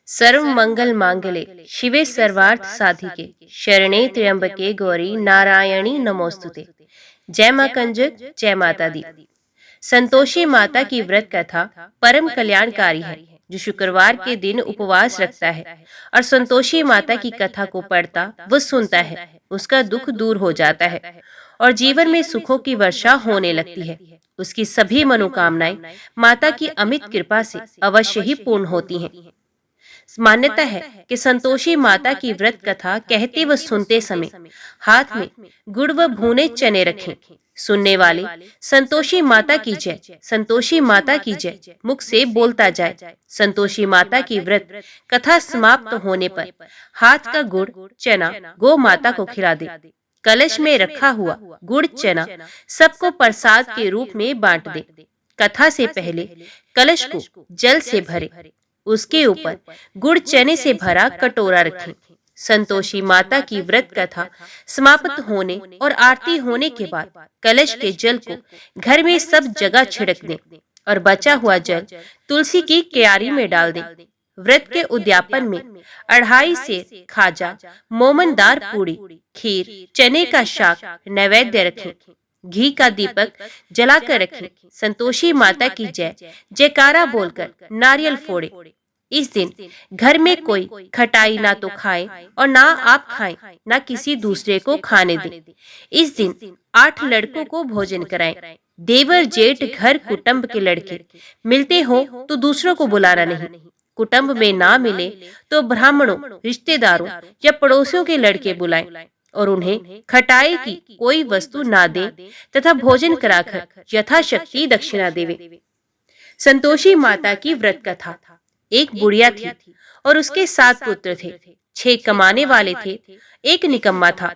सर्व मंगल मांगले शिवे सर्वार्थ साधिके शरणे त्र्यंबके गौरी नारायणी नमोस्तुते। जय मां कंजक, जय माता दी। संतोषी माता की व्रत कथा परम कल्याणकारी है। जो शुक्रवार के दिन उपवास रखता है और संतोषी माता की कथा को पढ़ता व सुनता है, उसका दुख दूर हो जाता है और जीवन में सुखों की वर्षा होने लगती है। उसकी सभी मनोकामनाएं माता की अमित कृपा से अवश्य ही पूर्ण होती हैं। मान्यता है कि संतोषी माता की व्रत कथा कहते व सुनते समय हाथ में गुड़ व भुने चने रखें। सुनने वाले संतोषी माता की जय, संतोषी माता की जय मुख से बोलता जाए। संतोषी माता की व्रत कथा समाप्त होने पर हाथ का गुड़ चना गौ माता को खिला दे। कलश में रखा हुआ गुड़ चना सबको प्रसाद के रूप में बांट दे। कथा से पहले कलश को जल से भरे, उसके ऊपर गुड़ चने से भरा कटोरा रखें। संतोषी माता की व्रत कथा समाप्त होने और आरती होने के बाद कलश के जल को घर में सब जगह छिड़क दें और बचा हुआ जल तुलसी की क्यारी में डाल दें। व्रत के उद्यापन में 2.5 सेर खाजा, मोमनदार पूड़ी, खीर, चने का शाक नैवेद्य रखें। घी का दीपक जलाकर रखें। संतोषी माता की जय जयकारा बोलकर नारियल फोड़े। इस दिन घर में कोई खटाई ना तो खाए और ना आप खाएं, ना किसी दूसरे को खाने दें। इस दिन 8 लड़कों को भोजन कराएं। देवर जेठ घर कुटुंब के लड़के मिलते हो तो दूसरों को बुलाना नहीं। कुटुंब में ना मिले तो ब्राह्मणों, रिश्तेदारों या पड़ोसियों के लड़के बुलाएं और उन्हें खटाई की कोई वस्तु ना दें तथा भोजन कराकर यथाशक्ति दक्षिणा देवे। संतोषी माता की व्रत कथा। एक बुढ़िया थी और उसके 7 पुत्र थे। 6 कमाने वाले थे, एक निकम्मा था।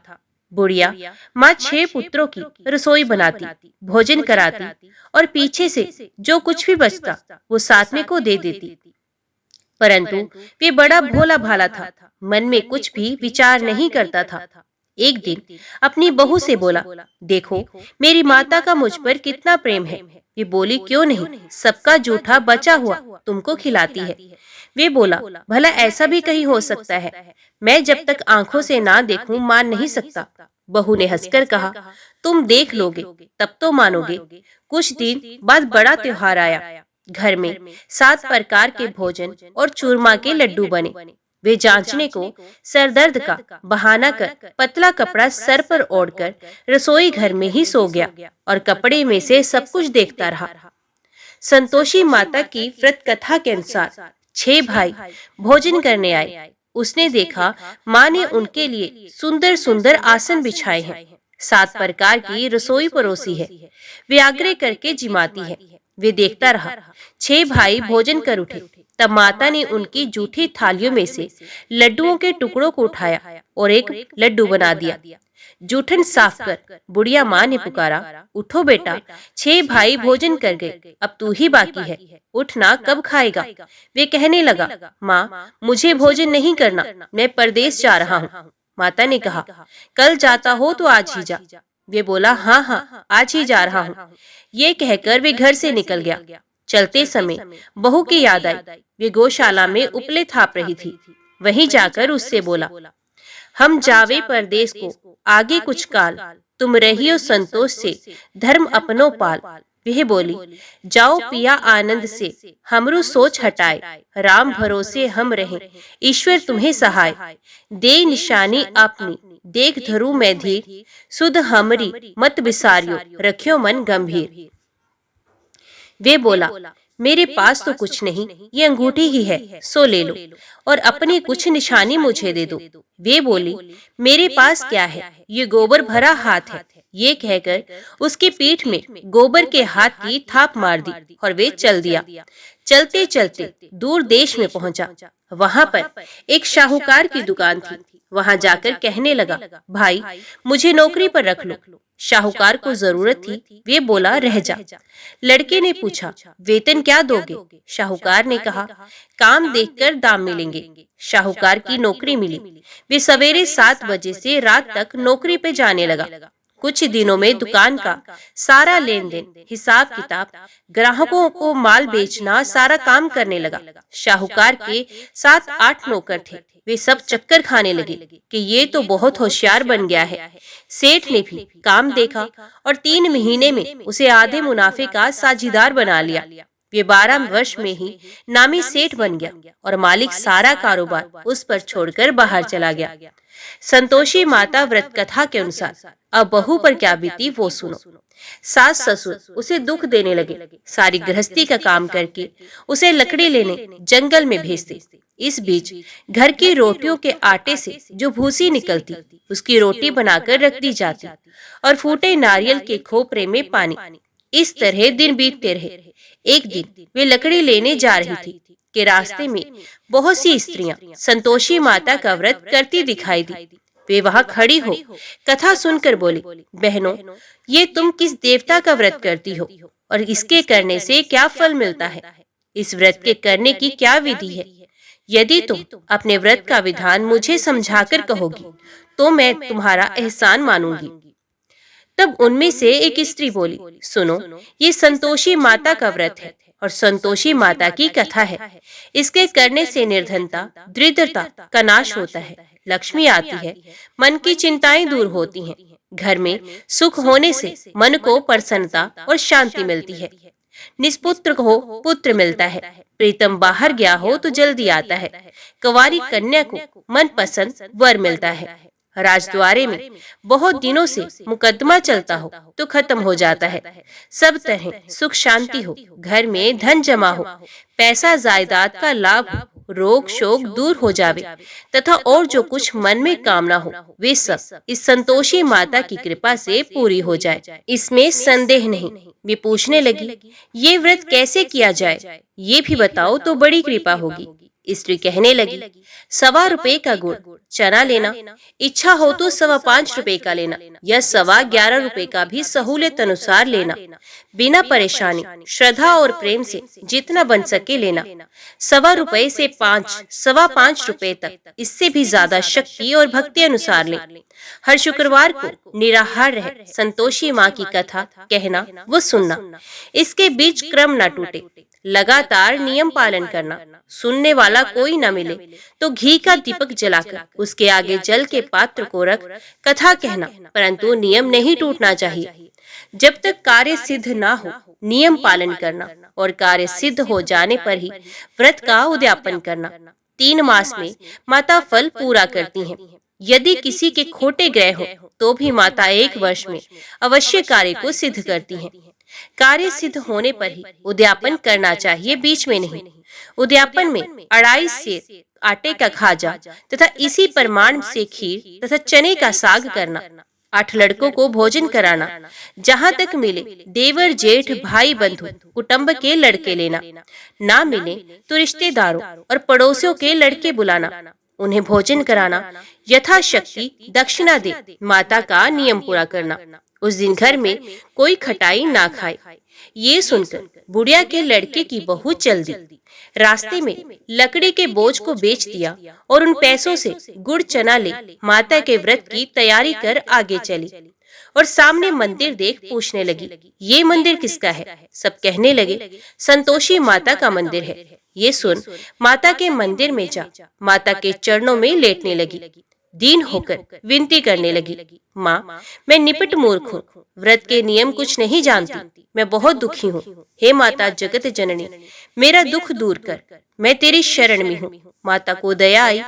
बुढ़िया माँ 6 पुत्रों की रसोई बनाती, भोजन कराती और पीछे से जो कुछ भी बचता वो सातवें को दे देती। परंतु वे बड़ा भोला भाला था, मन में कुछ भी विचार नहीं करता था। एक दिन अपनी बहू से बोला, देखो मेरी माता का मुझ पर कितना प्रेम है। वे बोली, क्यों नहीं, सबका जूठा बचा हुआ तुमको खिलाती है। वे बोला, भला ऐसा भी कहीं हो सकता है? मैं जब तक आंखों से ना देखूं मान नहीं सकता। बहू ने हंसकर कहा, तुम देख लोगे तब तो मानोगे। कुछ दिन बाद बड़ा त्योहार आया। घर में 7 प्रकार के भोजन और चूरमा के लड्डू बने। वे जांचने को सरदर्द का बहाना कर पतला कपड़ा सर पर ओढ़कर रसोई घर में ही सो गया और कपड़े में से सब कुछ देखता रहा। संतोषी माता की व्रत कथा के अनुसार 6 भाई भोजन करने आए। उसने देखा माँ ने उनके लिए सुंदर सुंदर आसन बिछाए हैं। 7 प्रकार की रसोई परोसी है। वे आग्रह करके जिमाती है। वे देखता रहा। 6 भाई भोजन कर उठे। तब माता ने उनकी जूठी थालियों में से लड्डुओं के टुकड़ों को उठाया और एक लड्डू बना दिया। जूठन साफ कर बुढ़िया माँ ने पुकारा, उठो बेटा, 6 भाई भोजन कर गए, अब तू ही बाकी है, उठना, कब खाएगा? वे कहने लगा, माँ मुझे भोजन नहीं करना, मैं परदेश जा रहा हूँ। माता ने कहा, कल जाता हो तो आज ही जा। वे बोला, हाँ हाँ आज ही जा रहा हूँ। ये कहकर वे घर से निकल गया। चलते समय बहू की याद आई। वे गौशाला में उपले थाप रही थी। वहीं जाकर उससे बोला, हम जावे परदेश को आगे कुछ काल, तुम रहियो संतोष से धर्म अपनो पाल। वह बोली, जाओ पिया आनंद से, हमरू सोच हटाए, राम भरोसे हम रहें, ईश्वर तुम्हें सहाय। दे निशानी अपनी, देख धरू मैं धीर, सुध हमरी मत बिसारियो, रखियो मन गंभीर। वे बोला, मेरे पास तो कुछ नहीं, ये अंगूठी ही है, सो ले लो और अपनी कुछ निशानी मुझे दे दो। वे बोली, मेरे पास क्या है, ये गोबर भरा हाथ है। ये कहकर उसकी पीठ में गोबर के हाथ की थाप मार दी और वे चल दिया। चलते चलते दूर देश में पहुंचा। वहां पर एक शाहूकार की दुकान थी। वहां जाकर कहने लगा, भाई मुझे नौकरी पर रख लो। शाहूकार को जरूरत थी। वे बोला, रह जा। लड़के ने पूछा, वेतन क्या दोगे? शाहूकार ने कहा, काम देखकर दाम मिलेंगे। शाहूकार की नौकरी मिली। वे सवेरे 7 बजे से रात तक नौकरी पे जाने लगा। कुछ दिनों में दुकान का सारा लेन देन, हिसाब किताब, ग्राहकों को माल बेचना, सारा काम करने लगा। शाहूकार के 7-8 नौकर थे। वे सब चक्कर खाने लगे कि ये तो बहुत होशियार बन गया है। सेठ ने भी काम देखा और 3 महीने में उसे आधे मुनाफे का साझीदार बना लिया। वे 12 वर्ष में ही नामी सेठ बन गया और मालिक सारा कारोबार उस पर छोड़कर बाहर चला गया। संतोषी माता व्रत कथा के अनुसार अब बहू पर क्या बीती वो सुनो। सास ससुर उसे दुख देने लगे। सारी गृहस्थी का काम करके उसे लकड़ी लेने जंगल में भेजते। इस बीच घर की रोटियों के आटे से जो भूसी निकलती उसकी रोटी बनाकर रख दी जाती और फूटे नारियल के खोपरे में पानी। इस तरह दिन बीतते रहे। एक दिन वे लकड़ी लेने जा रही थी कि रास्ते में बहुत सी स्त्रियां संतोषी माता का व्रत करती दिखाई दी। वे वहां खड़ी हो कथा सुनकर बोली, बहनों, ये तुम किस देवता का व्रत करती हो और इसके करने से क्या फल मिलता है? इस व्रत के करने की क्या विधि है? यदि तुम अपने व्रत का विधान मुझे समझाकर कहोगी तो मैं तुम्हारा एहसान मानूंगी। तब उनमें से एक स्त्री बोली, सुनो, ये संतोषी माता का व्रत है और संतोषी माता की कथा है। इसके करने से निर्धनता, दरिद्रता का नाश होता है, लक्ष्मी आती है, मन की चिंताएं दूर होती हैं, घर में सुख होने से मन को प्रसन्नता और शांति मिलती है, निष्पुत्र को पुत्र मिलता है, प्रीतम बाहर गया हो तो जल्दी आता है, कुंवारी कन्या को मनपसंद वर मिलता है, राजद्वारे में बहुत दिनों से मुकदमा चलता हो तो खत्म हो जाता है, सब तरह सुख शांति हो, घर में धन जमा हो, पैसा जायदाद का लाभ हो, रोग शोक दूर हो जावे तथा और जो कुछ मन में कामना हो वे सब इस संतोषी माता की कृपा से पूरी हो जाए, इसमें संदेह नहीं। वे पूछने लगी, ये व्रत कैसे किया जाए, ये भी बताओ तो बड़ी कृपा होगी। स्त्री कहने लगी, 1.25 रुपए का गुड़ चना लेना, इच्छा हो तो 5.25 रुपए का लेना या 11.25 रुपए का भी सहूलियत अनुसार लेना, बिना परेशानी, श्रद्धा और प्रेम से जितना बन सके लेना। 1.25 रुपए से 5 रुपए तक, इससे भी ज्यादा शक्ति और भक्ति अनुसार लें। हर शुक्रवार को निराहार रह संतोषी माँ की कथा कहना व सुनना, इसके बीच क्रम न टूटे, लगातार नियम पालन करना। सुनने वाला कोई न मिले तो घी का दीपक जलाकर उसके आगे जल के पात्र को रख कथा कहना, परंतु नियम नहीं टूटना चाहिए। जब तक कार्य सिद्ध ना हो नियम पालन करना और कार्य सिद्ध हो जाने पर ही व्रत का उद्यापन करना। 3 मास में माता फल पूरा करती हैं। यदि किसी के खोटे ग्रह हो तो भी माता 1 वर्ष में अवश्य कार्य को सिद्ध करती हैं। कार्य सिद्ध होने पर ही उद्यापन करना चाहिए, बीच में नहीं। उद्यापन में 2.5 सेर आटे का खाजा तथा इसी परिमाण से खीर तथा चने का साग करना, 8 लड़कों को भोजन कराना, जहाँ तक मिले देवर जेठ भाई बंधु कुटुंब के लड़के लेना, ना मिले तो रिश्तेदारों और पड़ोसियों के लड़के बुलाना, उन्हें भोजन कराना, यथाशक्ति दक्षिणा दे माता का नियम पूरा करना। उस दिन घर में कोई खटाई ना खाए। ये सुनकर बुढ़िया के लड़के की बहू चल दी। रास्ते में लकड़ी के बोझ को बेच दिया और उन पैसों से गुड़ चना ले माता के व्रत की तैयारी कर आगे चली और सामने मंदिर देख पूछने लगी, ये मंदिर किसका है? सब कहने लगे, संतोषी माता का मंदिर है। ये सुन माता के मंदिर में जा माता के चरणों में लेटने लगी। दीन होकर विनती करने लगी, माँ, मैं निपट मूर्ख हूँ, व्रत के नियम कुछ नहीं जानती, मैं बहुत दुखी हूँ। हे माता जगत जननी, मेरा दुख दूर कर, मैं तेरी शरण में हूँ। माता को दया आई।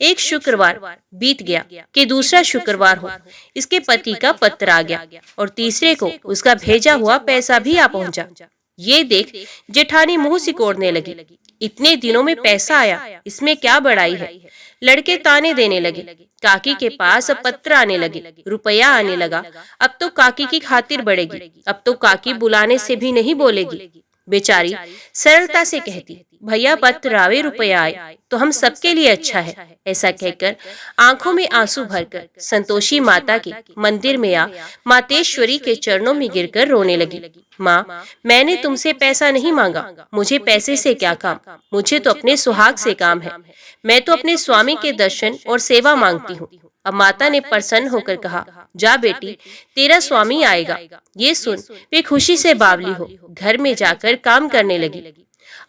एक शुक्रवार बीत गया कि दूसरा शुक्रवार हो, इसके पति का पत्र आ गया और तीसरे को उसका भेजा हुआ पैसा भी आ पहुंचा। ये देख जेठानी मुंह सिकोड़ने लगी, इतने दिनों में पैसा आया, इसमें क्या बड़ाई है? लड़के ताने देने लगे। काकी के पास अब पत्र आने लगे, रुपया आने लगा। अब तो काकी की खातिर बढ़ेगी, अब तो काकी बुलाने से भी नहीं बोलेगी। बेचारी सरलता से कहती, भैया पत्र आवे रुपया आए तो हम सबके लिए अच्छा है। ऐसा कहकर आंखों में आंसू भरकर संतोषी माता के मंदिर में आ मातेश्वरी के चरणों में गिरकर रोने लगी। माँ, मैंने तुमसे पैसा नहीं मांगा, मुझे पैसे से क्या काम, मुझे तो अपने सुहाग से काम है। मैं तो अपने स्वामी के दर्शन और सेवा मांगती हूँ। अब माता ने प्रसन्न होकर कहा, जा बेटी, तेरा स्वामी आएगा। ये सुन वे खुशी से बावली हो घर में जाकर काम करने लगी।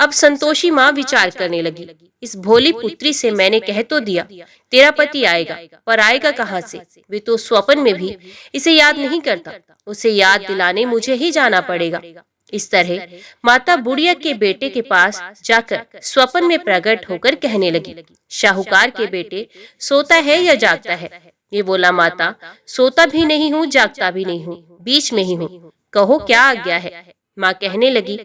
अब संतोषी माँ विचार करने लगी, इस भोली पुत्री से मैंने कह तो दिया तेरा पति आएगा, पर आएगा कहाँ से? वे तो स्वप्न में भी इसे याद नहीं करता। उसे याद दिलाने मुझे ही जाना पड़ेगा। इस तरह माता बुढ़िया के बेटे के पास जाकर स्वप्न में प्रकट होकर कहने लगी, शाहूकार के बेटे, सोता है या जागता है? ये बोला, माता, सोता भी नहीं हूँ, जागता भी नहीं हूँ, बीच में ही हूँ, कहो क्या आज्ञा है? माँ कहने लगी,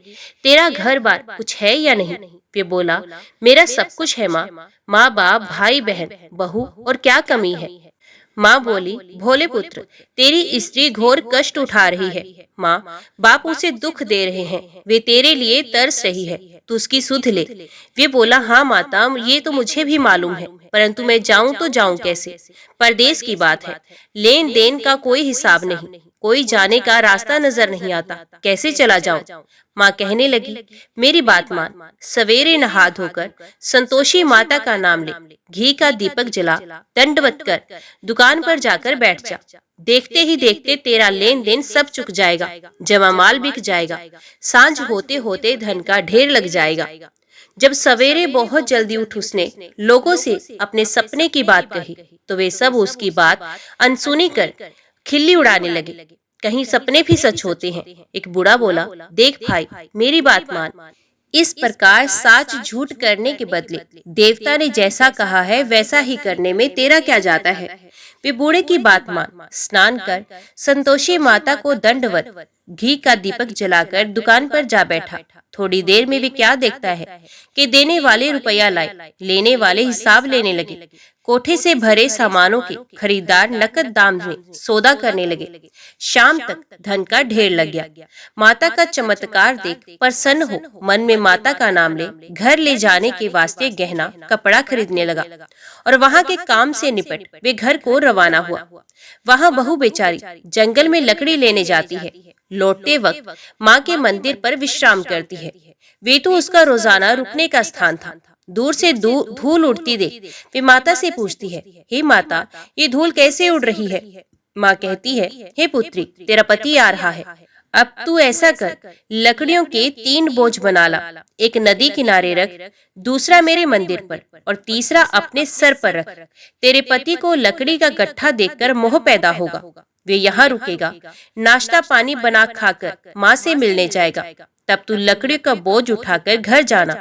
तेरा घर बार कुछ है या नहीं? वे बोला, मेरा सब कुछ है माँ, माँ बाप, भाई बहन, बहू, और क्या कमी है? माँ बोली, भोले पुत्र, तेरी स्त्री घोर कष्ट उठा रही है। माँ बाप उसे दुख दे रहे हैं, वे तेरे लिए तरस रही है, तू उसकी सुध ले। वे बोला, हाँ माता, ये तो मुझे भी मालूम है, परंतु मैं जाऊं तो जाऊं कैसे? परदेश की बात है, लेन देन का कोई हिसाब नहीं, कोई जाने का रास्ता नजर नहीं आता, कैसे चला जाऊं? माँ कहने लगी, मेरी बात मान, सवेरे नहा धोकर संतोषी माता का नाम ले, घी का दीपक जला, दंडवत कर दुकान पर जाकर बैठ जा। देखते ही देखते तेरा लेन देन सब चुक जाएगा, जमा माल बिक जाएगा, सांझ होते होते धन का ढेर लग जाएगा। जब सवेरे बहुत जल्दी उठ उसने लोगों से अपने सपने की बात कही तो वे सब उसकी बात अनसुनी कर खिल्ली उड़ाने लगे, कहीं सपने भी सच होते हैं। एक बूढ़ा बोला, देख भाई, मेरी बात मान, इस प्रकार साच झूठ करने के बदले देवता ने जैसा कहा है वैसा ही करने में तेरा क्या जाता है? वे बूढ़े की बात मान, स्नान कर संतोषी माता को दंडवत घी का दीपक जलाकर दुकान पर जा बैठा। थोड़ी देर में वे क्या देखता है कि देने वाले रुपया लाए, लेने वाले हिसाब लेने लगे। कोठे से भरे सामानों के खरीदार नकद दाम में सौदा करने लगे। शाम तक धन का ढेर लग गया। माता का चमत्कार देख प्रसन्न हो मन में माता का नाम ले घर ले जाने के वास्ते गहना कपड़ा खरीदने लगा और वहाँ के काम से निपट वे घर को रवाना हुआ। वहाँ बहू बेचारी जंगल में लकड़ी लेने जाती है। लौटते वक्त माँ के मंदिर पर विश्राम करती है। वे तो उसका रोजाना रुकने का स्थान था। दूर से धूल उड़ती देख वे माता से पूछती है, हे माता, ये धूल कैसे उड़ रही है? माँ कहती है, हे पुत्री, तेरा पति आ रहा है। अब तू ऐसा कर, लकड़ियों के 3 बोझ बना ला, एक नदी किनारे रख, दूसरा मेरे मंदिर पर और तीसरा अपने सर पर रख। तेरे पति को लकड़ी का गट्ठा देखकर मोह पैदा होगा, वे यहाँ रुकेगा, नाश्ता पानी बना खाकर माँ से मिलने जाएगा। तब तू लकड़ी का बोझ उठाकर घर जाना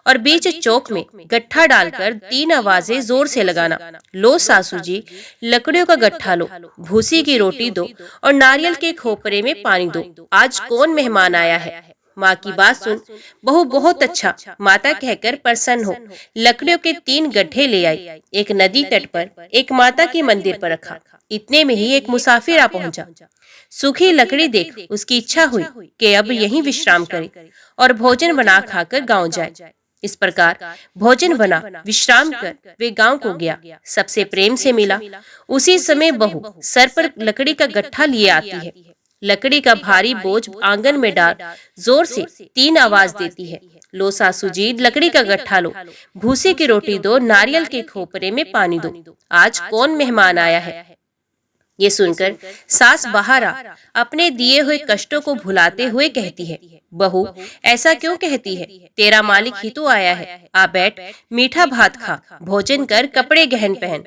और बीच चौक में गट्ठा डालकर 3 आवाजें जोर से लगाना, लो सासू जी, लकड़ियों का गट्ठा लो, भूसी की रोटी दो और नारियल के खोपरे में पानी दो, आज कौन मेहमान आया है? माँ की बात सुन बहू बहुत अच्छा माता कहकर प्रसन्न हो लकड़ियों के 3 गड्ढे ले आई, एक नदी तट पर, एक माता के मंदिर पर रखा। इतने में ही एक मुसाफिर आ पहुंचा। सूखी लकड़ी देख उसकी इच्छा हुई कि अब यहीं विश्राम करे और भोजन बना खाकर गांव जाए। इस प्रकार भोजन बना विश्राम कर वे गांव को गया, सबसे प्रेम से मिला। उसी समय बहू सर पर लकड़ी का गट्ठा लिए आती है। लकड़ी का भारी बोझ आंगन में डाल जोर से 3 आवाज देती है, लो सासू जी, लकड़ी का गट्ठा लो, भूसे की रोटी दो, नारियल के खोपरे में पानी दो, आज कौन मेहमान आया है? ये सुनकर सास बाहर आ अपने दिए हुए कष्टों को भुलाते हुए कहती है, बहू ऐसा क्यों कहती है? तेरा मालिक ही तो आया है, आ बैठ, मीठा भात खा, भोजन कर, कपड़े गहन पहन।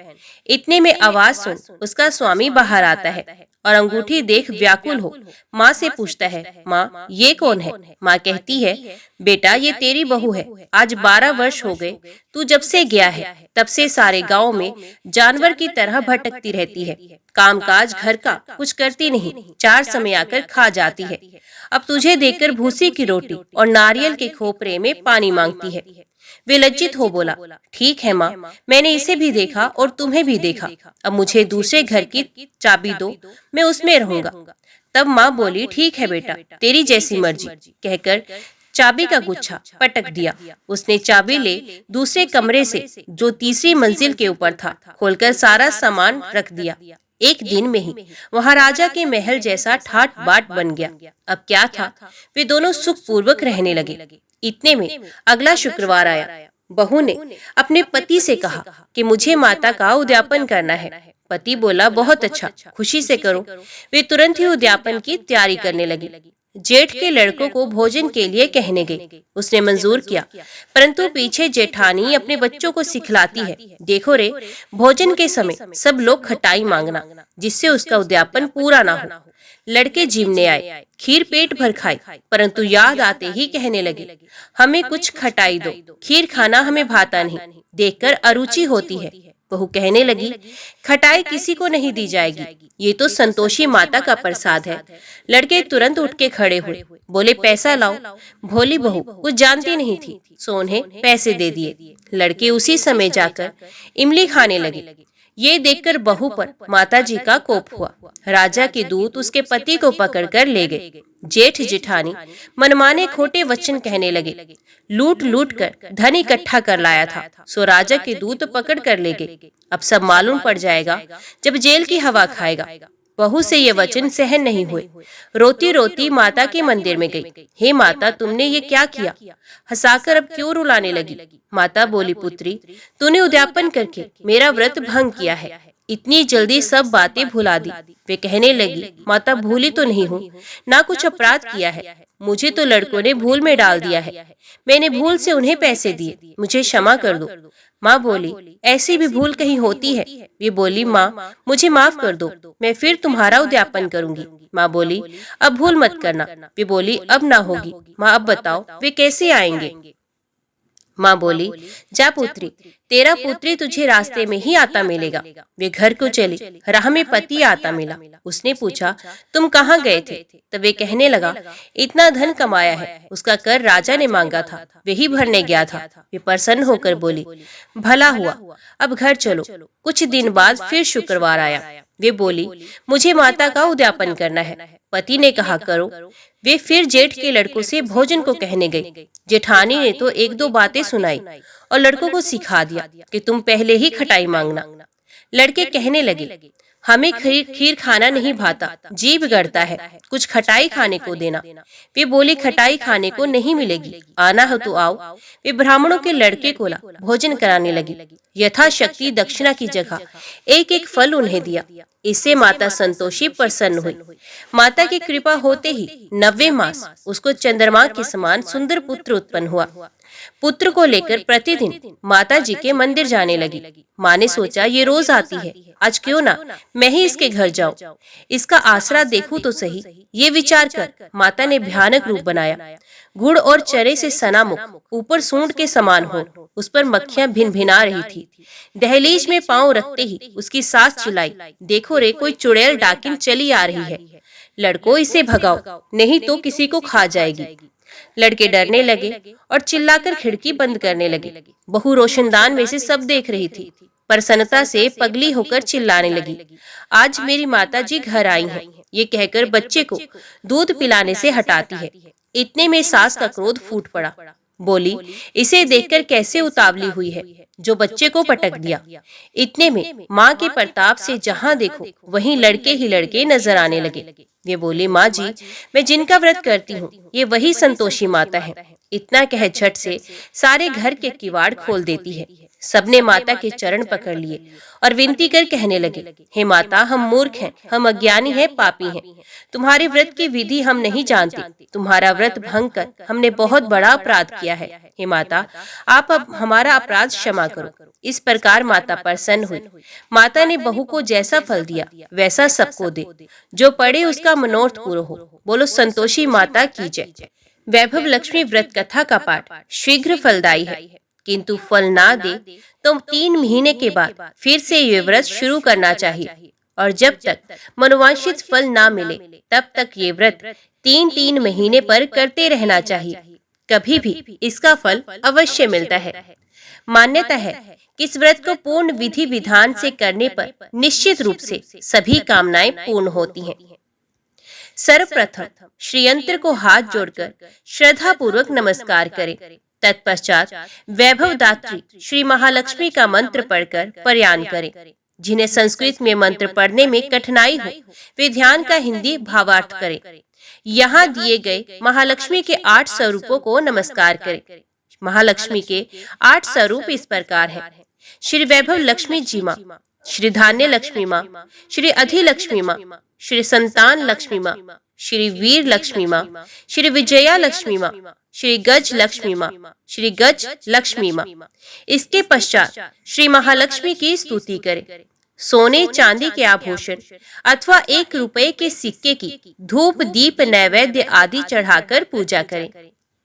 इतने में आवाज सुन उसका स्वामी बाहर आता है और अंगूठी देख व्याकुल हो माँ से पूछता है, माँ ये कौन है? माँ कहती है, बेटा ये तेरी बहू है, आज 12 वर्ष हो गए, तू जब से गया है तब से सारे गांव में जानवर की तरह भटकती रहती है, कामकाज घर का कुछ करती नहीं, 4 समय आकर खा जाती है। अब तुझे देखकर भूसी की रोटी और नारियल के खोपरे में पानी मांगती है। वे लज्जित हो बोला, ठीक है माँ, मैंने इसे भी देखा और तुम्हें भी देखा, अब मुझे दूसरे घर की चाबी दो, मैं उसमें रहूंगा। तब माँ बोली, ठीक है बेटा, तेरी जैसी मर्जी, कहकर चाबी का गुच्छा पटक दिया। उसने चाबी ले दूसरे कमरे से जो तीसरी मंजिल के ऊपर था खोलकर सारा सामान रख दिया। एक दिन में ही वहाँ राजा के महल जैसा ठाट बाट बन गया। अब क्या था, वे दोनों सुख पूर्वक रहने लगे। इतने में अगला शुक्रवार आया। बहू ने अपने पति से कहा कि मुझे माता का उद्यापन करना है। पति बोला, बहुत अच्छा, खुशी से करो। वे तुरंत ही उद्यापन की तैयारी करने लगी। जेठ के लड़कों को भोजन के लिए कहने गई। उसने मंजूर किया, परंतु पीछे जेठानी अपने बच्चों को सिखलाती है, देखो रे, भोजन के समय सब लोग खटाई मांगना, जिससे उसका उद्यापन पूरा ना हो। लड़के जिमने आए, खीर पेट भर खाई, परंतु याद आते ही कहने लगे, हमें कुछ खटाई दो, खीर खाना हमें भाता नहीं, देखकर अरुचि होती है। बहू कहने लगी, खटाई किसी को नहीं दी जाएगी, ये तो संतोषी माता का प्रसाद है। लड़के तुरंत उठ के खड़े हुए, बोले, पैसा लाओ। भोली बहू कुछ जानती नहीं थी, सो उन्हें पैसे दे दिए। लड़के उसी समय जाकर इमली खाने लगे। ये देखकर बहू पर माताजी का कोप हुआ। राजा के दूत उसके पति को पकड़कर ले गए। जेठ जेठानी मनमाने खोटे वचन कहने लगे, लूट लूट कर धन इकट्ठा कर लाया था, सो राजा के दूत पकड़ कर ले गए। अब सब मालूम पड़ जाएगा जब जेल की हवा खाएगा। बहू से ये वचन सहन नहीं हुए। रोती रोती माता के मंदिर में गई। हे माता, तुमने ये क्या किया? हंसाकर अब क्यों रुलाने लगी? माता बोली, पुत्री, तूने उद्यापन करके मेरा व्रत भंग किया है, इतनी जल्दी सब बातें भुला दी। वे कहने लगी, माता, भूली तो नहीं हूँ, ना कुछ अपराध किया है, मुझे तो लड़कों ने भूल में डाल दिया है, मैंने भूल से उन्हें पैसे दिए, मुझे क्षमा कर दो। माँ बोली, ऐसी भी भूल कहीं होती है? वे बोली, माँ, मुझे माफ कर दो, मैं फिर तुम्हारा उद्यापन करूंगी। माँ बोली, अब भूल मत करना। वे बोली, अब ना होगी। माँ, अब बताओ वे कैसे आएंगे? माँ बोली, जा पुत्री, तेरा पुत्री तुझे रास्ते में ही आता मिलेगा। वे घर को चली। राह में पति आता मिला। उसने पूछा, तुम कहाँ गए थे? तब वे कहने लगा, इतना धन कमाया है, उसका कर राजा ने मांगा था, वही भरने गया था। वे प्रसन्न होकर बोली, भला हुआ, अब घर चलो। कुछ दिन बाद फिर शुक्रवार आया। वे बोली, मुझे माता का उद्यापन करना है। पति ने कहा, करो। वे फिर जेठ के लड़कों से भोजन को कहने गई। जेठानी ने तो एक दो बातें सुनाई और लड़कों को सिखा दिया कि तुम पहले ही खटाई मांगना। लड़के कहने लगे, हमें खीर खाना नहीं भाता, जी बिगड़ता है, कुछ खटाई खाने को देना। वे बोली, खटाई खाने को नहीं मिलेगी, आना हो तो आओ। वे ब्राह्मणों के लड़के को ला भोजन कराने लगी। यथाशक्ति दक्षिणा की जगह एक एक फल उन्हें दिया। इससे माता संतोषी प्रसन्न हुई। माता की कृपा होते ही 90 मास उसको चंद्रमा के समान सुंदर पुत्र उत्पन्न हुआ। पुत्र को लेकर प्रतिदिन माता जी के मंदिर जाने लगी। माँ ने सोचा, ये रोज आती है, आज क्यों ना मैं ही इसके घर जाऊं, इसका आसरा देखूं तो सही। ये विचार कर माता ने भयानक रूप बनाया। गुड़ और चरे से सना मुख, ऊपर सूंड के समान हो, उस पर मक्खियां भिन भिना रही थी। दहलीज में पांव रखते ही उसकी सास चिल्लाई, देखो रे, कोई चुड़ैल डाकिन चली आ रही है, लड़को इसे भगाओ, नहीं तो किसी को खा जाएगी। लड़के डरने लगे और चिल्लाकर खिड़की बंद करने लगे। बहू रोशनदान में से सब देख रही थी। प्रसन्नता से पगली होकर चिल्लाने लगी, आज मेरी माता जी घर आई हैं। ये कहकर बच्चे को दूध पिलाने से हटाती है। इतने में सास का क्रोध फूट पड़ा। बोली, इसे देखकर कैसे उतावली हुई है, जो बच्चे को पटक दिया। इतने में माँ के प्रताप से जहाँ देखो वहीं लड़के ही लड़के नजर आने लगे। वे बोले, माँ जी, मैं जिनका व्रत करती हूँ ये वही संतोषी माता है। इतना कह झट से सारे घर के किवाड़ खोल देती है। सबने माता के चरण पकड़ लिए और विनती कर कहने लगे, हे माता, हम मूर्ख हैं, हम अज्ञानी हैं, पापी हैं, तुम्हारे व्रत की विधि हम नहीं जानते, तुम्हारा व्रत भंग कर हमने बहुत बड़ा अपराध किया है। हे माता, आप अब हमारा अपराध क्षमा करो। इस प्रकार माता प्रसन्न हुई। माता ने बहू को जैसा फल दिया वैसा सबको दे, जो पड़े उसका मनोरथ पूरा हो। बोलो संतोषी माता की जय। वैभव लक्ष्मी व्रत कथा का पाठ शीघ्र फलदायी है, किंतु फल ना दे तो 3 महीने के बाद फिर से ये व्रत शुरू करना चाहिए, और जब तक मनोवांछित फल ना मिले तब तक ये व्रत 3-3 महीने पर करते रहना चाहिए। कभी भी इसका फल अवश्य मिलता है। मान्यता है कि इस व्रत को पूर्ण विधि विधान से करने पर निश्चित रूप से सभी कामनाएं पूर्ण होती हैं। सर्वप्रथम श्रीयंत्र को हाथ जोड़कर श्रद्धा पूर्वक नमस्कार करें। तत्पश्चात वैभव दात्री श्री महालक्ष्मी का मंत्र पढ़कर प्रयाण करें। जिन्हें संस्कृत में मंत्र पढ़ने में कठिनाई हो वे ध्यान का हिंदी भावार्थ करें। यहाँ दिए गए महालक्ष्मी के 8 स्वरूपों को नमस्कार करें। महालक्ष्मी के 8 स्वरूप इस प्रकार हैं। श्री वैभव लक्ष्मी जी माँ, श्री धान्य लक्ष्मी माँ, श्री अधिलक्ष्मी माँ, श्री संतान लक्ष्मी माँ, श्री वीर लक्ष्मी माँ, श्री विजया लक्ष्मी माँ, श्री गज लक्ष्मी माँ, श्री गज लक्ष्मी माँ। इसके पश्चात श्री महालक्ष्मी की स्तुति करें। सोने चांदी के आभूषण अथवा 1 रुपए के सिक्के की धूप दीप नैवेद्य आदि चढ़ाकर पूजा करें।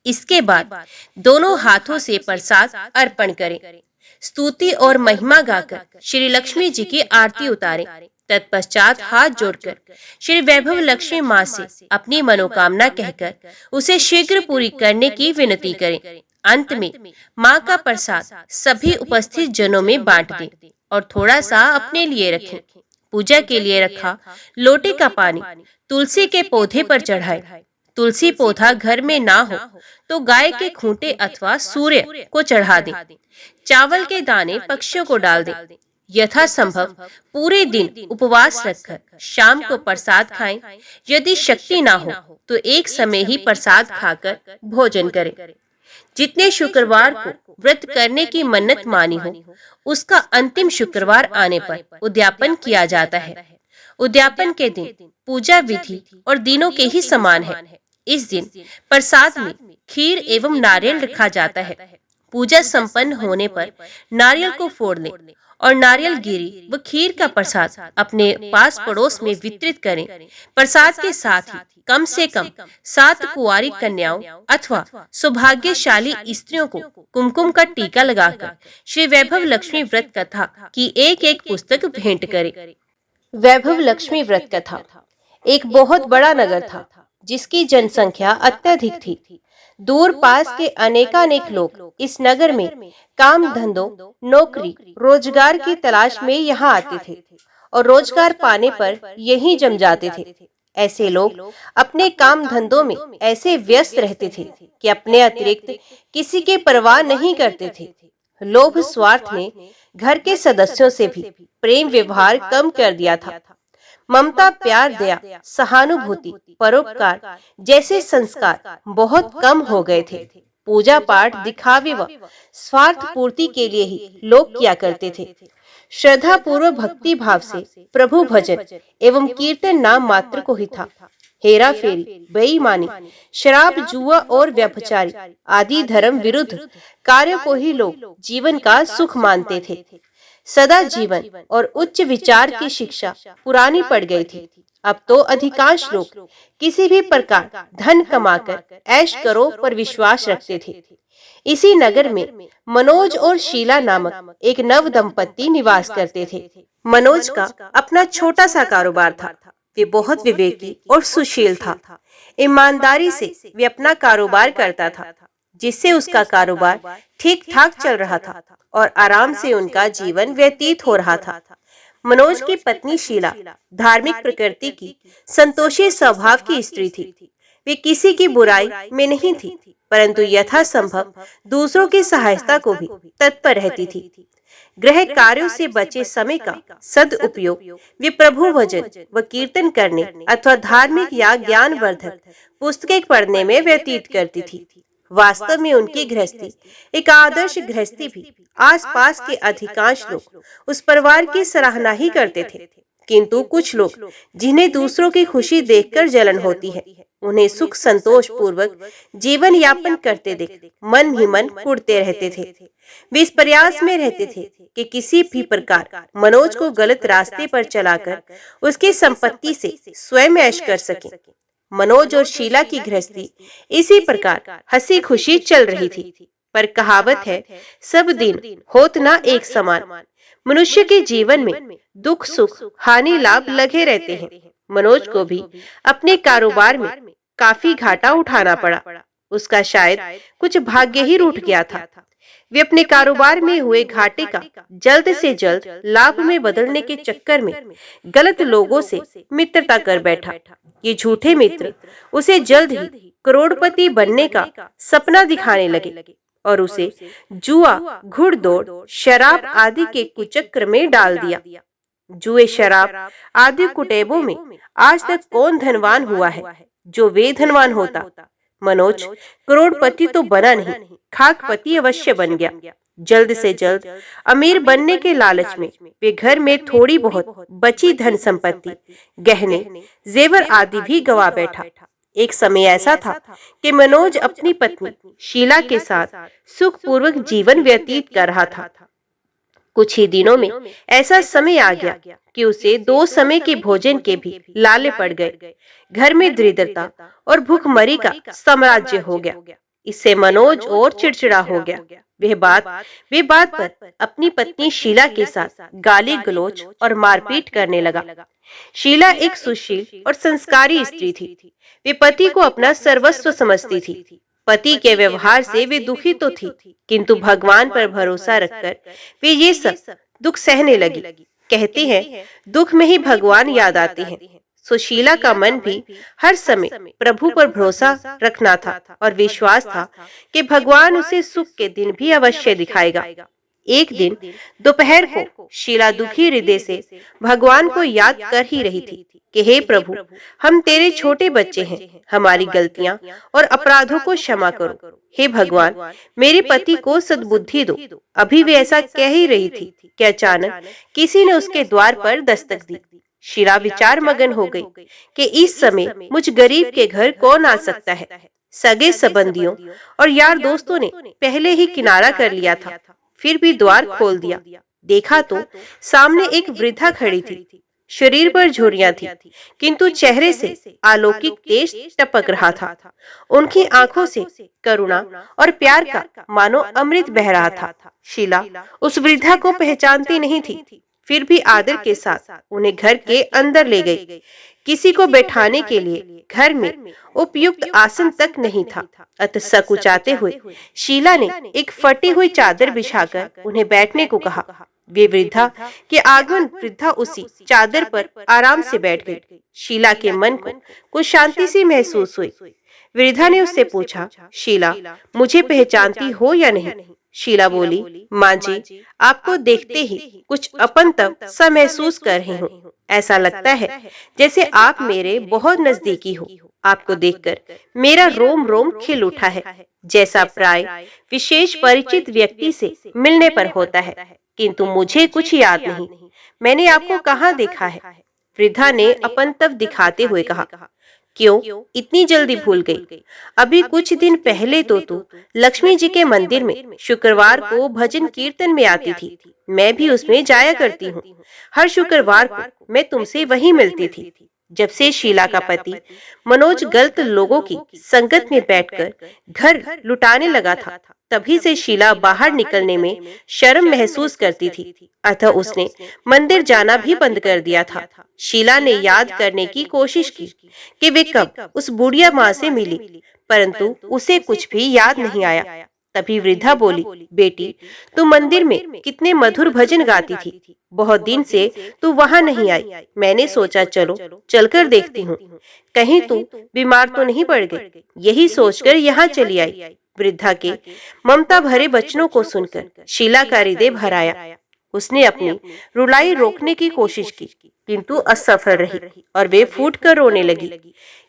इसके बाद दोनों हाथों से प्रसाद अर्पण करें। स्तुति और महिमा गाकर श्री लक्ष्मी जी की आरती उतारें। तत्पश्चात हाथ जोड़कर श्री वैभव लक्ष्मी माँ से अपनी मनोकामना कहकर उसे शीघ्र पूरी करने की विनती करें। अंत में माँ का प्रसाद सभी उपस्थित जनों में बांट दें और थोड़ा सा अपने लिए रखें। पूजा के लिए रखा लोटे का पानी तुलसी के पौधे पर चढ़ाएं। तुलसी पौधा घर में ना हो तो गाय के खूंटे अथवा सूर्य को चढ़ा दें। चावल के दाने पक्षियों को डाल दें। यथासंभव पूरे दिन उपवास रखकर शाम को प्रसाद खाएं। यदि शक्ति ना हो तो एक समय ही प्रसाद खाकर भोजन करें। जितने शुक्रवार को व्रत करने की मन्नत मानी हो उसका अंतिम शुक्रवार आने पर उद्यापन किया जाता है। उद्यापन के दिन पूजा विधि और दिनों के ही समान है। इस दिन प्रसाद में खीर एवं नारियल रखा जाता है। पूजा संपन्न होने पर नारियल को फोड़ लें और नारियल गिरी व खीर का प्रसाद अपने पास पड़ोस में वितरित करें। प्रसाद के साथ ही कम से कम 7 कुंवारी कन्याओं अथवा सौभाग्यशाली स्त्रियों को कुमकुम का टीका लगाकर श्री वैभव लक्ष्मी व्रत कथा की एक पुस्तक भेंट करें। वैभव लक्ष्मी व्रत कथा। एक बहुत बड़ा नगर था जिसकी जनसंख्या अत्यधिक थी। दूर पास के अनेकानेक लोग इस नगर में काम धंधों नौकरी रोजगार की तलाश में यहाँ आते थे और रोजगार पाने पर यहीं जम जाते थे। ऐसे लोग अपने काम धंधों में ऐसे व्यस्त रहते थे कि अपने अतिरिक्त किसी की परवाह नहीं करते थे। लोभ स्वार्थ ने घर के सदस्यों से भी प्रेम व्यवहार कम कर दिया था। ममता प्यार दया सहानुभूति परोपकार जैसे संस्कार बहुत कम हो गए थे। पूजा पाठ दिखावे व स्वार्थ पूर्ति के लिए ही लोग किया करते थे। श्रद्धा पूर्व भक्ति भाव से प्रभु भजन एवं कीर्तन नाम मात्र को ही था। हेरा फेरी बेईमानी शराब जुआ और व्यभिचारी आदि धर्म विरुद्ध कार्यों को ही लोग जीवन का सुख मानते थे। सदा जीवन और उच्च विचार की शिक्षा पुरानी पड़ गई थी। अब तो अधिकांश लोग किसी भी प्रकार धन कमाकर ऐश करो पर विश्वास रखते थे। इसी नगर में मनोज और शीला नामक एक नव दंपत्ति निवास करते थे। मनोज का अपना छोटा सा कारोबार था। वे बहुत विवेकी और सुशील था। ईमानदारी से वे अपना कारोबार करता था, जिससे उसका कारोबार ठीक ठाक चल रहा था और आराम से उनका जीवन व्यतीत हो रहा था। मनोज की पत्नी शीला धार्मिक प्रकृति की संतोषी स्वभाव की स्त्री थी। वे किसी की बुराई में नहीं थी, परंतु यथासंभव दूसरों की सहायता को भी तत्पर रहती थी। गृह कार्यों से बचे समय का सदुपयोग वे प्रभु भजन व कीर्तन करने अथवा धार्मिक या ज्ञानवर्धक पुस्तकें पढ़ने में व्यतीत करती थी। वास्तव में उनकी गृहस्थी एक आदर्श गृहस्थी भी आसपास के अधिकांश लोग उस परिवार की सराहना ही करते थे। किंतु कुछ लोग जिन्हें दूसरों की खुशी देखकर जलन होती है, उन्हें सुख संतोष पूर्वक जीवन यापन करते देख मन ही मन कुढ़ते रहते थे। वे इस प्रयास में रहते थे कि किसी भी प्रकार मनोज को गलत रास्ते पर चलाकर उसकी संपत्ति से स्वयं ऐश कर सकें। मनोज और शीला की गृहस्थी इसी प्रकार हंसी खुशी चल रही थी। पर कहावत है, सब दिन होत ना एक समान। मनुष्य के जीवन में दुख सुख हानि लाभ लगे रहते हैं। मनोज को भी अपने कारोबार में काफी घाटा उठाना पड़ा। उसका शायद कुछ भाग्य ही रूठ गया था। वे अपने कारोबार में हुए घाटे का जल्द से जल्द लाभ में बदलने के चक्कर में गलत लोगों से मित्रता कर बैठा। ये झूठे मित्र उसे जल्द ही करोड़पति बनने का सपना दिखाने लगे और उसे जुआ घुड़दौड़ शराब आदि के कुचक्र में डाल दिया। जुए शराब आदि कुटेबों में आज तक कौन धनवान हुआ है जो वे धनवान होता। मनोज करोड़पति तो बना नहीं, खाकपति अवश्य बन गया। जल्द से जल्द अमीर बनने के लालच में वे घर में थोड़ी बहुत बची धन संपत्ति, गहने, जेवर आदि भी गवा बैठा। एक समय ऐसा था कि मनोज अपनी पत्नी शीला के साथ सुखपूर्वक जीवन व्यतीत कर रहा था। कुछ ही दिनों में ऐसा समय आ गया कि उसे 2 समय के भोजन के भी लाले पड़ गए। घर में दरिद्रता और भूखमरी का साम्राज्य हो गया। इससे मनोज और चिड़चिड़ा हो गया। वे बात पर अपनी पत्नी शीला के साथ गाली गलौज और मारपीट करने लगा। शीला एक सुशील और संस्कारी स्त्री थी। वे पति को अपना सर्वस्व समझती थी। पति के व्यवहार से वे दुखी तो थी, किंतु भगवान पर भरोसा रखकर वे ये सब दुख सहने लगी। कहते हैं दुख में ही भगवान याद आते हैं। सुशीला का मन भी हर समय प्रभु पर भरोसा रखना था और विश्वास था कि भगवान उसे सुख के दिन भी अवश्य दिखाएगा। एक दिन दोपहर को शीला दुखी हृदय से भगवान को याद कर ही रही थी कि हे प्रभु, हम तेरे छोटे बच्चे हैं, हमारी गलतियां और अपराधों को क्षमा करो। हे भगवान, मेरे पति को सद्बुद्धि दो। अभी वे ऐसा कह ही रही थी कि अचानक किसी ने उसके द्वार पर दस्तक दी। शीला विचार मगन हो गई कि इस समय मुझ गरीब के घर कौन आ सकता है। सगे संबंधियों और यार दोस्तों ने पहले ही किनारा कर लिया था, फिर भी द्वार खोल दिया। देखा तो सामने एक वृद्धा खड़ी थी। शरीर पर झुर्रियां थी, किंतु चेहरे से अलौकिक तेज टपक रहा था। उनकी आंखों से करुणा और प्यार का मानो अमृत बह रहा था। शीला उस वृद्धा को पहचानती नहीं थी, फिर भी आदर के साथ उन्हें घर के अंदर ले गई। किसी को बैठाने के लिए घर में उपयुक्त आसन तक नहीं था, अतः सकुचाते हुए शीला ने एक फटी हुई चादर बिछाकर उन्हें बैठने को कहा। वे वृद्धा के आगमन वृद्धा उसी चादर पर आराम से बैठ गई। शीला के मन को कुछ शांति सी महसूस हुई। वृद्धा ने उससे पूछा, शीला, मुझे पहचानती हो या नहीं? शीला बोली, माँ जी, आपको देखते ही कुछ अपनत्व सा महसूस कर रही हूँ। ऐसा लगता है जैसे आप मेरे बहुत नजदीकी हो। आपको देखकर मेरा रोम रोम खिल उठा है, जैसा प्राय विशेष परिचित व्यक्ति से मिलने पर होता है, किंतु मुझे कुछ याद नहीं। मैंने आपको कहाँ देखा है? वृद्धा ने अपनत्व दिखाते हुए कहा। क्यों इतनी जल्दी भूल गई? अभी कुछ दिन पहले तो तू लक्ष्मी जी के मंदिर में शुक्रवार को भजन कीर्तन में आती थी। मैं भी उसमें जाया करती हूँ। हर शुक्रवार को मैं तुमसे वहीं मिलती थी। जब से शीला का पति मनोज गलत लोगों की संगत में बैठकर घर लुटाने लगा था, तभी से शीला बाहर निकलने में शर्म महसूस करती थी, अतः उसने मंदिर जाना भी बंद कर दिया था। शीला ने याद करने की कोशिश की कि वे कब उस बुढ़िया माँ से मिली, परंतु उसे कुछ भी याद नहीं आया। तभी वृद्धा बोली, बेटी, तू मंदिर में कितने मधुर भजन गाती थी। बहुत दिन से तू वहां नहीं आई। मैंने सोचा चलो चलकर देखती हूँ, कहीं तू बीमार तो नहीं पड़ गई। यही सोचकर यहाँ चली आई। वृद्धा के ममता भरे वचनों को सुनकर शीला का हृदय भर आया। उसने अपनी रुलाई रोकने की कोशिश की, किंतु असफल रही और वे फूट कर रोने लगी।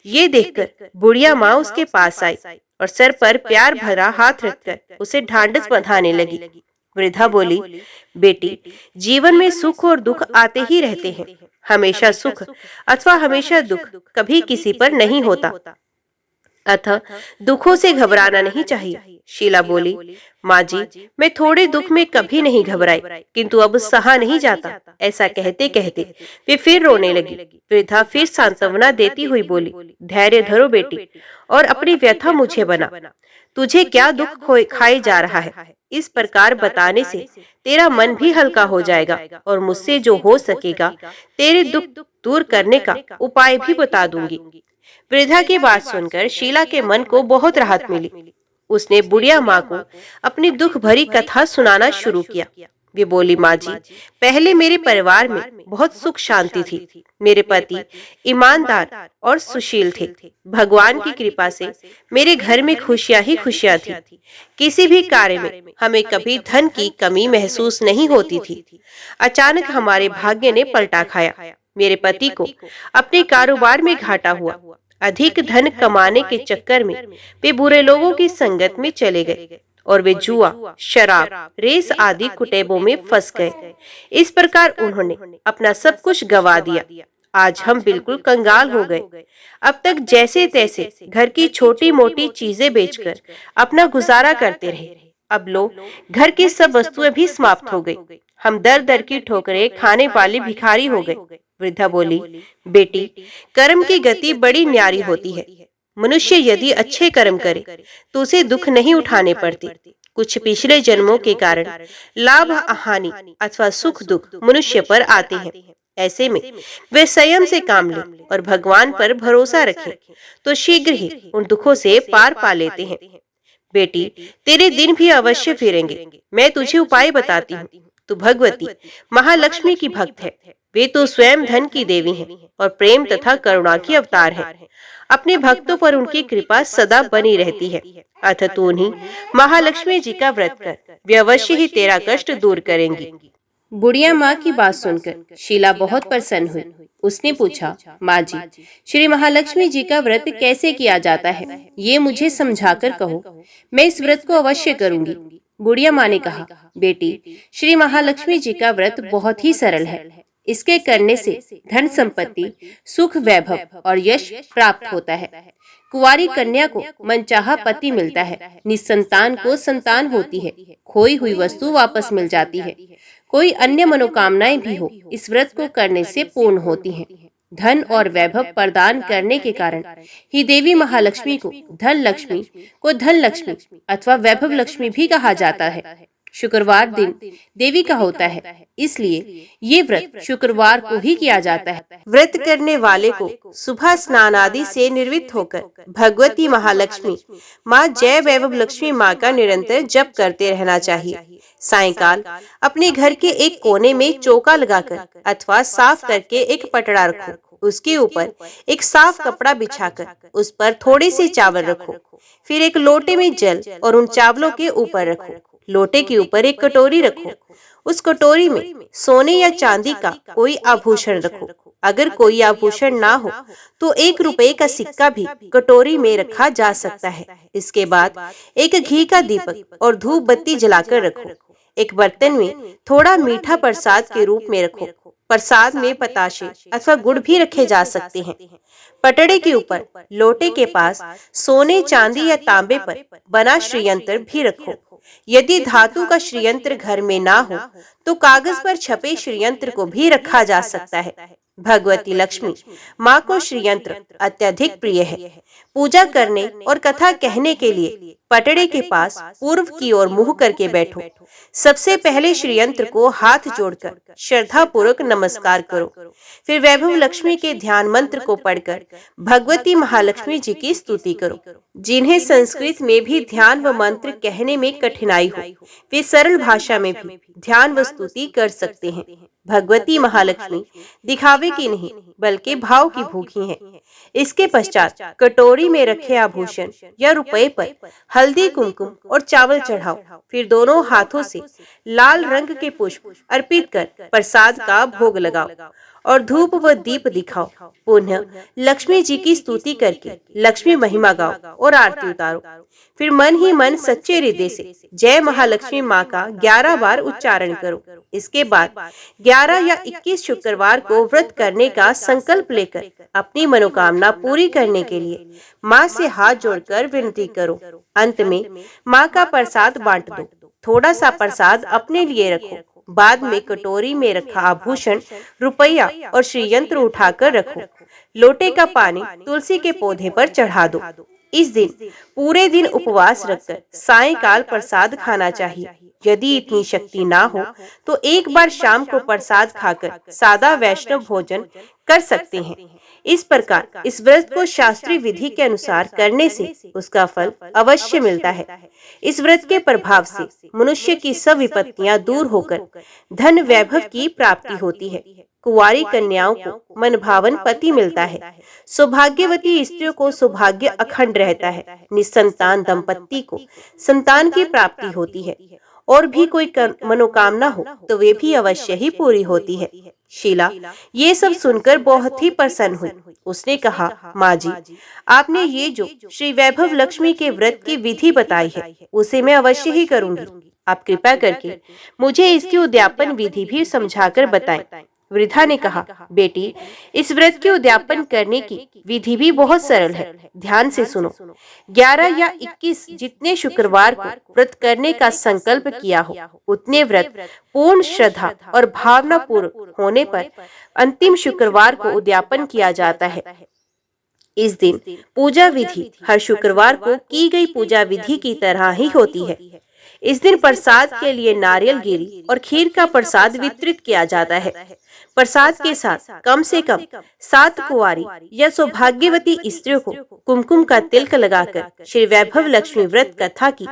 ये देखकर बुढ़िया माँ उसके पास आई और सर पर प्यार भरा हाथ रखकर उसे ढांढस बंधाने लगी। वृद्धा बोली, बेटी, जीवन में सुख और दुख आते ही रहते हैं। हमेशा सुख अथवा हमेशा दुख कभी किसी पर नहीं होता, अतः दुखों से घबराना नहीं चाहिए। शीला बोली, माँ जी, मैं थोड़े दुख में कभी नहीं घबराई, किंतु अब सहा नहीं जाता। ऐसा कहते कहते वे फिर रोने लगी। वृद्धा फिर सांत्वना देती हुई बोली, धैर्य धरो बेटी और अपनी व्यथा मुझे बना। तुझे क्या दुख खाए जा रहा है, इस प्रकार बताने से तेरा मन भी हल्का हो जाएगा और मुझसे जो हो सकेगा तेरे दुख दूर करने का उपाय भी बता दूंगी। वृद्धा की बात सुनकर शीला के मन को बहुत राहत मिली। उसने बुढ़िया माँ को अपनी दुख भरी कथा सुनाना शुरू किया। वे बोली, माँ जी, पहले मेरे परिवार में बहुत सुख शांति थी। मेरे पति ईमानदार और सुशील थे। भगवान की कृपा से मेरे घर में खुशियां ही खुशियां थी। किसी भी कार्य में हमें कभी धन की कमी महसूस नहीं होती थी। अचानक हमारे भाग्य ने पलटा खाया। मेरे पति को अपने कारोबार में घाटा हुआ। अधिक धन कमाने के चक्कर में वे बुरे लोगों की संगत में चले गए और वे जुआ, शराब, रेस आदि कुटेबों में फंस गए। इस प्रकार उन्होंने अपना सब कुछ गंवा दिया। आज हम बिल्कुल कंगाल हो गए। अब तक जैसे तैसे घर की छोटी मोटी चीजें बेचकर अपना गुजारा करते रहे। अब लो, घर की सब वस्तुएं भी समाप्त हो गई। हम दर दर की ठोकरें खाने वाले भिखारी हो गए। वृद्धा बोली, बेटी, कर्म की गति बड़ी न्यारी होती है। मनुष्य यदि अच्छे कर्म करे तो उसे दुख नहीं उठाने पड़ते। कुछ पिछले जन्मों के कारण लाभ हानि अथवा सुख दुख मनुष्य पर आते हैं। ऐसे में वे संयम से काम लें और भगवान पर भरोसा रखें तो शीघ्र ही उन दुखों से पार पा लेते हैं। बेटी, तेरे दिन भी अवश्य फिरेंगे। मैं तुझे उपाय बताती हूँ। तू भगवती महालक्ष्मी की भक्त है। वे तो स्वयं धन की देवी हैं और प्रेम तथा करुणा की अवतार है। अपने भक्तों पर उनकी कृपा सदा बनी रहती है। अतः तू उन्हीं महालक्ष्मी जी का व्रत कर, वे अवश्य ही तेरा कष्ट दूर करेंगी। बुढ़िया माँ की बात सुनकर शीला बहुत प्रसन्न हुई। उसने पूछा, माँ जी, श्री महालक्ष्मी जी का व्रत कैसे किया जाता है, ये मुझे समझाकर कहो। मैं इस व्रत को अवश्य करूंगी। बुढ़िया माँ ने कहा, बेटी, श्री महालक्ष्मी जी का व्रत बहुत ही सरल है। इसके करने से धन संपत्ति, सुख, वैभव और यश प्राप्त होता है। कुंवारी कन्या को मनचाहा पति मिलता है। निसंतान को संतान होती है। खोई हुई वस्तु वापस मिल जाती है। कोई अन्य मनोकामनाएं भी हो, इस व्रत को करने से पूर्ण होती हैं। धन और वैभव प्रदान करने के कारण ही देवी महालक्ष्मी को धन लक्ष्मी अथवा वैभव लक्ष्मी भी कहा जाता है। शुक्रवार दिन देवी का होता है, इसलिए ये व्रत शुक्रवार को ही किया जाता है। व्रत करने वाले को सुबह स्नान आदि से निर्वृत्त होकर भगवती महालक्ष्मी माँ जय वैभव लक्ष्मी माँ का निरंतर जप करते रहना चाहिए। सायंकाल अपने घर के एक कोने में चौका लगाकर अथवा साफ करके एक पटड़ा रखो। उसके ऊपर एक साफ कपड़ा बिछाकर उस पर थोड़े से चावल रखो। फिर एक लोटे में जल और उन चावलों के ऊपर रखो। लोटे के ऊपर एक कटोरी रखो। उस कटोरी में सोने या चांदी का कोई आभूषण रखो। अगर कोई आभूषण ना हो तो 1 रुपए का सिक्का भी कटोरी में रखा जा सकता है। इसके बाद एक घी का दीपक और धूप बत्ती जलाकर रखो। एक बर्तन में थोड़ा मीठा प्रसाद के रूप में रखो। प्रसाद में बताशे अथवा गुड़ भी रखे जा सकते हैं। पटड़े के ऊपर लोटे के पास सोने, चांदी या तांबे पर बना श्रीयंत्र भी रखो। यदि धातु का श्रीयंत्र घर में ना हो तो कागज पर छपे श्रीयंत्र को भी रखा जा सकता है। भगवती लक्ष्मी माँ को श्रीयंत्र अत्यधिक प्रिय है। पूजा करने और कथा कहने के लिए पटड़े के पास पूर्व की ओर मुंह करके बैठो। सबसे पहले श्रीयंत्र को हाथ जोड़कर श्रद्धा पूर्वक नमस्कार करो। फिर वैभव लक्ष्मी के ध्यान मंत्र को पढ़कर भगवती महालक्ष्मी जी की स्तुति करो। जिन्हें संस्कृत में भी ध्यान व मंत्र कहने में कठिनाई हो, वे सरल भाषा में भी ध्यान व स्तुति कर सकते हैं। भगवती महालक्ष्मी दिखावे की नहीं बल्कि भाव की भूखी हैं। इसके पश्चात कटोरी में रखे आभूषण या रुपए पर हल्दी, कुमकुम और चावल चढ़ाओ। फिर दोनों हाथों से लाल रंग के पुष्प अर्पित कर प्रसाद का भोग लगाओ और धूप व दीप दिखाओ। पुनः लक्ष्मी जी की स्तुति करके लक्ष्मी महिमा गाओ और आरती उतारो। फिर मन ही मन सच्चे हृदय से जय महालक्ष्मी माँ का 11 बार उच्चारण करो। इसके बाद 11 या 21 शुक्रवार को व्रत करने का संकल्प लेकर अपनी मनोकामना पूरी करने के लिए माँ से हाथ जोड़कर विनती करो। अंत में माँ का प्रसाद बांट दो। थोड़ा सा प्रसाद अपने लिए रखो। बाद में कटोरी में रखा आभूषण, रुपया और श्रीयंत्र उठाकर रखो। लोटे का पानी तुलसी के पौधे पर चढ़ा दो। इस दिन पूरे दिन उपवास रखकर सायंकाल प्रसाद खाना चाहिए। यदि इतनी शक्ति ना हो तो एक बार शाम को प्रसाद खाकर सादा वैष्णव भोजन कर सकते हैं। इस प्रकार इस व्रत को शास्त्रीय विधि के अनुसार करने से उसका फल अवश्य मिलता है। इस व्रत के प्रभाव से मनुष्य की सब विपत्तियां दूर होकर धन वैभव की प्राप्ति होती है। कुंवारी कन्याओं को मनभावन पति मिलता है। सौभाग्यवती स्त्रियों को सौभाग्य अखंड रहता है। निसंतान दंपत्ति को संतान की प्राप्ति होती है और भी कोई मनोकामना हो तो वे भी अवश्य ही पूरी होती है। शीला ये सब सुनकर बहुत ही प्रसन्न हुई। उसने कहा, माँ जी, आपने ये जो श्री वैभव लक्ष्मी के व्रत की विधि बताई है उसे मैं अवश्य ही करूंगी। आप कृपा करके मुझे इसकी उद्यापन विधि भी समझाकर बताएं। वृद्धा ने कहा, बेटी, इस व्रत के उद्यापन करने की विधि भी बहुत सरल है। ध्यान से सुनो। 11 या 21 जितने शुक्रवार को व्रत करने का संकल्प किया हो, उतने व्रत पूर्ण श्रद्धा और भावना पूर्वक होने पर अंतिम शुक्रवार को उद्यापन किया जाता है। इस दिन पूजा विधि हर शुक्रवार को की गई पूजा विधि की तरह ही होती है। इस दिन प्रसाद के लिए नारियल गिरी और खीर का प्रसाद वितरित किया जाता है। प्रसाद के साथ कम से कम 7 कुंवारी या सौभाग्यवती स्त्रियों को कुमकुम का तिलक लगाकर श्री वैभव लक्ष्मी व्रत कथा की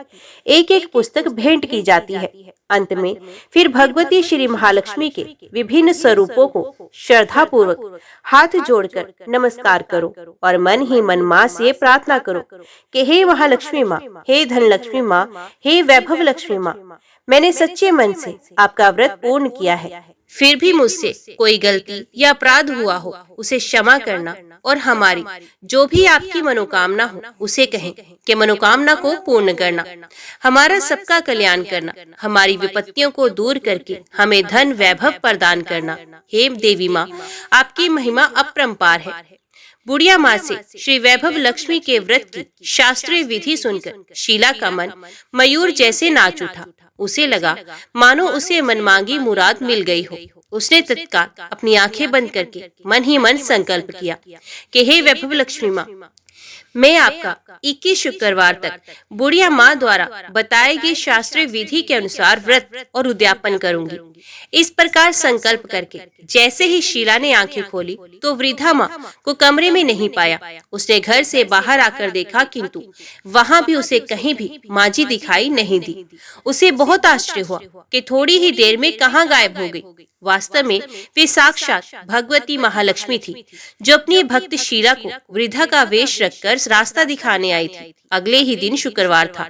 एक पुस्तक भेंट की जाती है। अंत में फिर भगवती श्री महालक्ष्मी के विभिन्न स्वरूपों को श्रद्धा पूर्वक हाथ जोड़कर नमस्कार करो और मन ही मन माँ से प्रार्थना करो कि हे महालक्ष्मी माँ, हे धन लक्ष्मी माँ, हे वैभव लक्ष्मी माँ, मैंने सच्चे मन से आपका व्रत पूर्ण किया है। फिर भी मुझसे कोई गलती या अपराध हुआ हो उसे क्षमा करना और हमारी जो भी आपकी मनोकामना हो उसे कहें कि मनोकामना को पूर्ण करना, हमारा सबका कल्याण करना, हमारी विपत्तियों को दूर करके हमें धन वैभव प्रदान करना। हे देवी माँ, आपकी महिमा अपरंपार है। बुढ़िया माँ से श्री वैभव लक्ष्मी के व्रत की शास्त्रीय विधि सुनकर शीला का मन मयूर जैसे नाच उठा। उसे लगा मानो उसे मनमांगी मुराद मिल गई हो। उसने तत्काल अपनी आंखें बंद करके मन ही मन संकल्प किया कि हे वैभव लक्ष्मी माँ, मैं आपका 21 शुक्रवार तक बुढ़िया माँ द्वारा बताए गए शास्त्रीय विधि के अनुसार व्रत और उद्यापन करूंगी। इस प्रकार संकल्प करके जैसे ही शीला ने आंखें खोली तो वृद्धा माँ को कमरे में नहीं पाया। उसने घर से बाहर आकर देखा, किंतु वहां भी उसे कहीं भी माँ जी दिखाई नहीं दी। उसे बहुत आश्चर्य हुआ कि थोड़ी ही देर में कहाँ गायब हो गई। वास्तव में वे साक्षात भगवती महालक्ष्मी थी, जो अपनी भक्त शीला को वृद्धा का वेश रखकर रास्ता दिखाने आई थी। अगले ही दिन शुक्रवार था।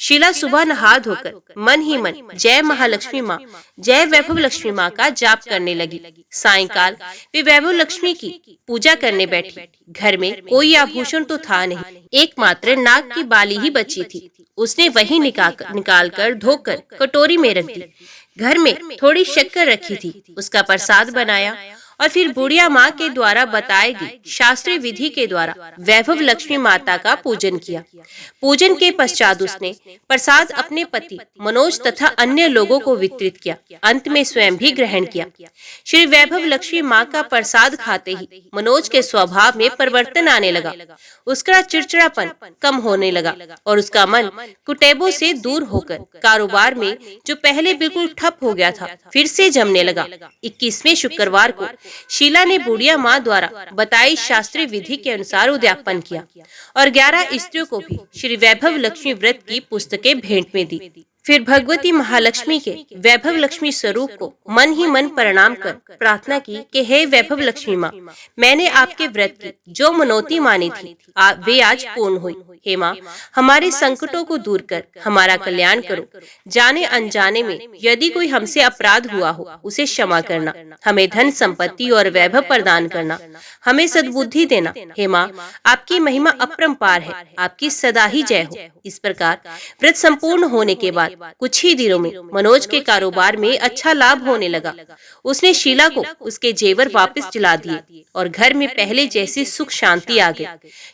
शीला सुबह नहा धोकर मन ही मन जय महालक्ष्मी माँ, जय वैभव लक्ष्मी माँ का जाप करने लगी। सायंकाल वे वैभव लक्ष्मी की पूजा करने बैठी। घर में कोई आभूषण तो था नहीं, एकमात्र नाक की बाली ही बची थी। उसने वही निकाल कर धोकर कटोरी में रख दी। घर में थोड़ी शक्कर रखी थी, उसका प्रसाद बनाया और फिर बुढ़िया माँ के द्वारा बताई गई शास्त्रीय विधि के द्वारा वैभव लक्ष्मी माता का पूजन किया। पूजन के पश्चात उसने प्रसाद अपने पति मनोज तथा अन्य लोगों को वितरित किया। अंत में स्वयं भी ग्रहण किया। श्री वैभव लक्ष्मी माँ का प्रसाद खाते ही मनोज के स्वभाव में परिवर्तन आने लगा। उसका चिड़चिड़ापन कम होने लगा और उसका मन कुटेबों से दूर होकर कारोबार में जो पहले बिल्कुल ठप हो गया था फिर से जमने लगा। 21वें शुक्रवार को शीला ने बुढ़िया माँ द्वारा बताई शास्त्रीय विधि के अनुसार उद्यापन किया और 11 स्त्रियों को भी श्री वैभव लक्ष्मी व्रत की पुस्तकें भेंट में दी। फिर भगवती महालक्ष्मी के वैभव लक्ष्मी स्वरूप को मन ही मन प्रणाम कर प्रार्थना की कि हे वैभव लक्ष्मी माँ, मैंने आपके व्रत की जो मनौती मानी थी वे आज पूर्ण हुई। हे माँ, हमारे संकटों को दूर कर हमारा कल्याण करो। जाने अनजाने में यदि कोई हमसे अपराध हुआ हो उसे क्षमा करना, हमें धन संपत्ति और वैभव प्रदान करना, हमें सद्बुद्धि देना। हे माँ, आपकी महिमा अपरंपार है, आपकी सदा ही जय हो। इस प्रकार व्रत संपूर्ण होने के बाद कुछ ही दिनों में मनोज के कारोबार में अच्छा लाभ होने लगा। उसने शीला को उसके जेवर वापस दिला दिए और घर में पहले जैसी सुख शांति आ गई।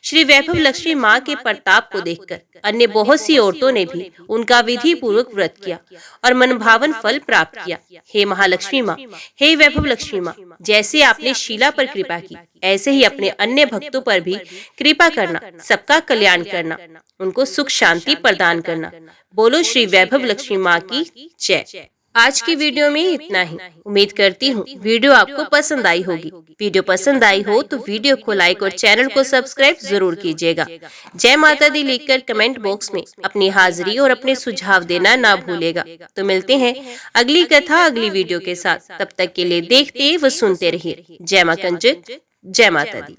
श्री वैभव लक्ष्मी माँ के प्रताप को देखकर अन्य बहुत सी औरतों ने भी उनका विधि पूर्वक व्रत किया और मनभावन फल प्राप्त किया। हे महालक्ष्मी माँ, हे वैभव लक्ष्मी माँ, जैसे आपने शीला पर कृपा की ऐसे ही अपने अन्य भक्तों पर भी कृपा करना, सबका कल्याण करना, उनको सुख शांति प्रदान करना। बोलो श्री वैभव लक्ष्मी माँ की जय। आज की वीडियो में इतना ही। उम्मीद करती हूँ वीडियो आपको पसंद आई होगी। वीडियो पसंद आई हो तो वीडियो को लाइक और चैनल को सब्सक्राइब जरूर कीजिएगा। जय माता दी लिखकर कमेंट बॉक्स में अपनी हाजिरी और अपने सुझाव देना ना भूलेगा। तो मिलते हैं अगली कथा अगली वीडियो के साथ। तब तक के लिए देखते व सुनते रहिए। जय मां कंजक, जय माता दी।